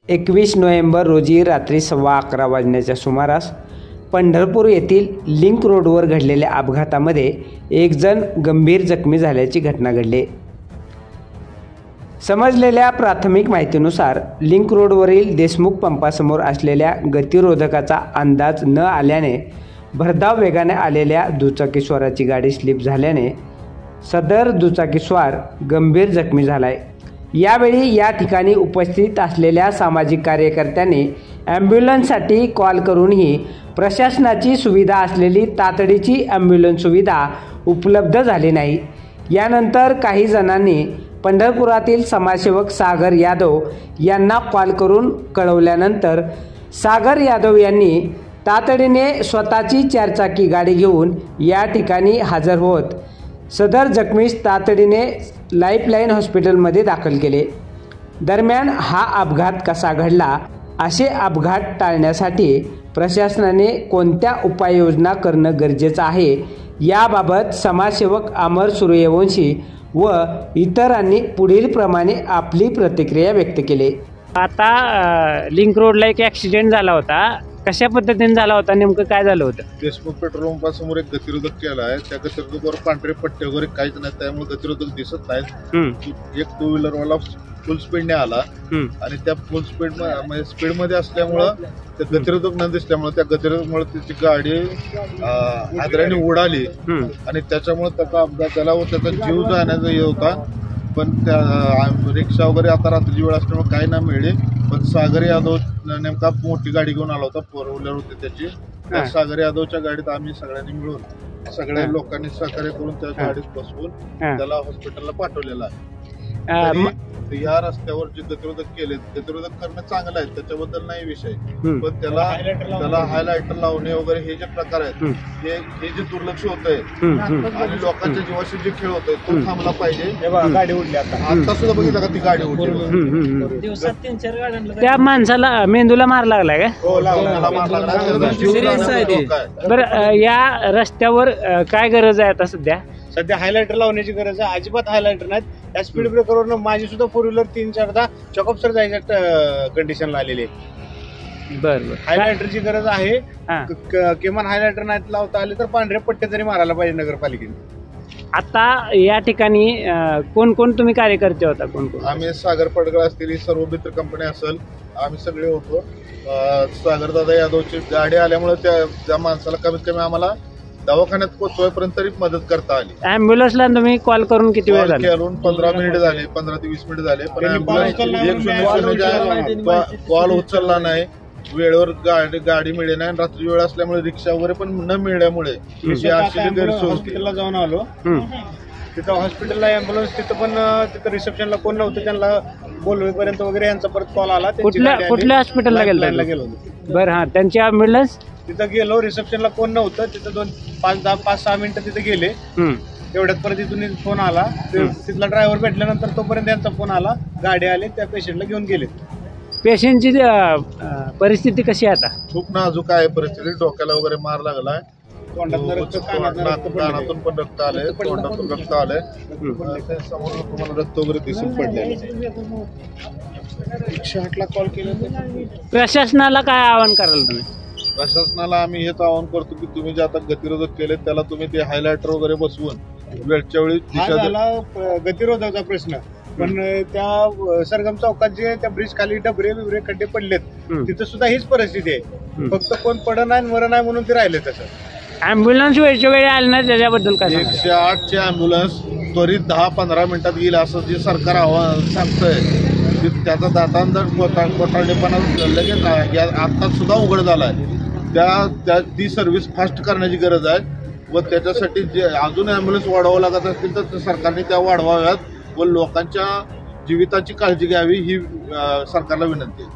21 November रोजी रात्री 11:15 वाजण्याच्या सुमारास पंढरपूर येथील लिंक रोडवर घडलेल्या अपघातामध्ये एक जण गंभीर जखमी झाल्याची घटना घडली। समजलेल्या प्राथमिक माहितीनुसार लिंक रोडवरील देशमुख पंपासमोर असलेल्या गतिरोधकाचा अंदाज न आल्याने भरधाव वेगाने आलेल्या दुचाकीस्वाराची गाडी स्लिप झाल्याने सदर दुचाकीस्वार गंभीर जखमी झालाय। यावेळी या ठिकाणी उपस्थित असलेल्या सामाजिक कार्यकर्त्यांनी ॲम्ब्युलन्ससाठी कॉल करूनही प्रशासनाची सुविधा असलेली तातडीची ॲम्ब्युलन्स सुविधा उपलब्ध झाली नाही। यानंतर काही जणांनी पंढरपुरातील समाजसेवक सागर यादव यांना कॉल करून कळवल्यानंतर सागर यादव यांनी तातडीने स्वतःची चारचाकी गाडी घेऊन या ठिकाणी हजर होत सदर जखमीस तातडीने लाईफलाईन हॉस्पिटलमध्ये दाखल केले। दरम्यान हा अपघात कसा घडला, असे अपघात टाळण्यासाठी प्रशासनाने कोणत्या उपाययोजना करणं गरजेचं आहे, याबाबत समाजसेवक अमर सूर्यवंशी व इतरांनी पुढील प्रमाणे आपली प्रतिक्रिया व्यक्त केली। आता लिंक रोडला एक ॲक्सिडेंट झाला होता, कशा पद्धतीने झाला होता, नेमकं काय झालं होतं? देशमुख पेट्रोल पंपासमोर एक गतिरोधक केला आहे, त्या गतिरोधकावर पांढरे पट्टे वगैरे काहीच नाही, त्यामुळे गतिरोधक दिसत नाहीत। एक टू व्हीलर वाला फुल स्पीडने आला आणि त्या फुल स्पीड म्हणजे स्पीड मध्ये असल्यामुळं त्या गतिरोधक न दिसल्यामुळे त्या गतिरोधकमुळे त्याची गाडी आदराने उडाली आणि त्याच्यामुळे त्याचा अपघात झाला व त्याचा जीव जाण्याचा हे होता। पण त्या रिक्षा वगैरे आता रात्रीची वेळ असल्यामुळे काही ना मिळेल, पण सागर यादव नेमका मोठी गाडी घेऊन आला होता, फोर व्हीलर होती त्याची। त्या सागर यादवच्या गाडीत आम्ही सगळ्यांनी मिळून सगळ्या लोकांनी सहकार्य करून त्या गाडीत बसवून त्याला हॉस्पिटलला पाठवलेला आहे। या रस्त्यावर जे गतिरोधक केले, गतिरोधक करणं चांगलं आहे, त्याच्याबद्दल नाही विषय, पण त्याला हायलायटर लावणे वगैरे हे जे प्रकार आहेत हे जे दुर्लक्ष होत आहे आणि लोकांच्या जीवाशी जे खेळ होत आहे तो थांबला पाहिजे। गाडी उडली आता सुद्धा बघितलं का ती गाडी उडली, दिवसात 3-4 गाड्यांना त्या माणसाला मेंदूला मार लागलाय का? हो, मार लागला। बरं, या रस्त्यावर काय गरज आहे आता सध्या? सध्या हायलायटर लावण्याची गरज आहे, अजिबात हायलायटर नाहीत। त्या स्पीड ब्रेकरवर माझी सुद्धा फोर व्हीलर 3-4दा चॉकअपसर जायच्या कंडिशनला आलेली आहे। बरं, हायलायटरची गरज आहे, किमान हायलायटर नाही लावता आले तर पांढरे पट्टे तरी मारायला पाहिजे नगरपालिकेने। आता या ठिकाणी कोण कोण तुम्ही कार्यकर्ते होता? कोण कोण? आम्ही सागर पडगळ असतील, सर्व मित्र कंपनी असेल, आम्ही सगळे होतो। सागरदादा यादवची गाडी आल्यामुळे त्या माणसाला कमीत कमी आम्हाला दवाखान्यात पोहोचवायपर्यंत तरी मदत करता आली। ॲम्ब्युलन्सला तुम्ही कॉल करून किती वेळ झाला? 15 मिनिट झाले, 15 ते 20 मिनिट झाले, पण कॉल उचलला नाही, वेळेवर गाडी मिळे नाही। रात्री वेळ असल्यामुळे रिक्षा वगैरे पण न मिळण्यामुळे हॉस्पिटलला जाऊन आलो, तिथं हॉस्पिटलला ॲम्ब्युलन्स तिथं रिसेप्शनला कोण नव्हतं, त्यांना बोलवेपर्यंत वगैरे यांचा परत कॉल आला। कुठल्या हॉस्पिटलला गेलो? बरं, हा, त्यांची ॲम्ब्युलन्स तिथं गेलो, रिसेप्शनला कोण नव्हतं, तिथं 5-6 मिनिटं तिथे गेले, एवढ्यात परत तिथून फोन आला, तिथला ड्रायव्हर भेटल्यानंतर तोपर्यंत त्यांचा फोन आला, गाडी आली, त्या पेशंटला घेऊन गेले। पेशंटची परिस्थिती कशी आहे आता? खूप नाजूक आहे परिस्थिती, डोक्याला वगैरे मार लागलाय, कानातून पण रक्त आले, तोंडातून रक्त आले, समोर तुम्हाला रक्त वगैरे दिसून पडले। 108ला कॉल केला। प्रशासनाला काय आवाहन कराल तुम्ही? प्रशासनाला आम्ही हेच आवाहन करतो की तुम्ही जे आता गतिरोधक केले त्याला तुम्ही ते हायलायटर वगैरे बसवून वेळच्या वेळी गतिरोधकाचा प्रश्न, पण त्या सरगम चौकात जे त्या ब्रिज खाली डबरे खड्डे पडलेत, तिथं सुद्धा हीच परिस्थिती आहे, फक्त कोण पड नाही मर नाही म्हणून ते राहिले। तसं ॲम्ब्युलन्स वेळच्या वेळी आले नाही, त्याच्याबद्दल काय? 108ची ॲम्ब्युलन्स त्वरित 10-15 मिनिटात येईल असं जे सरकार आव्हान सांगतंय, त्याचा दातांतर घोटाळेपणा लगेच आता सुद्धा उघड झालाय। ती सर्व्हिस फास्ट करण्याची गरज आहे व त्याच्यासाठी जे अजून ॲम्ब्युलन्स वाढवावं लागत असतील तर सरकारने त्या वाढवाव्यात व लोकांच्या जीविताची काळजी घ्यावी ही सरकारला विनंती आहे।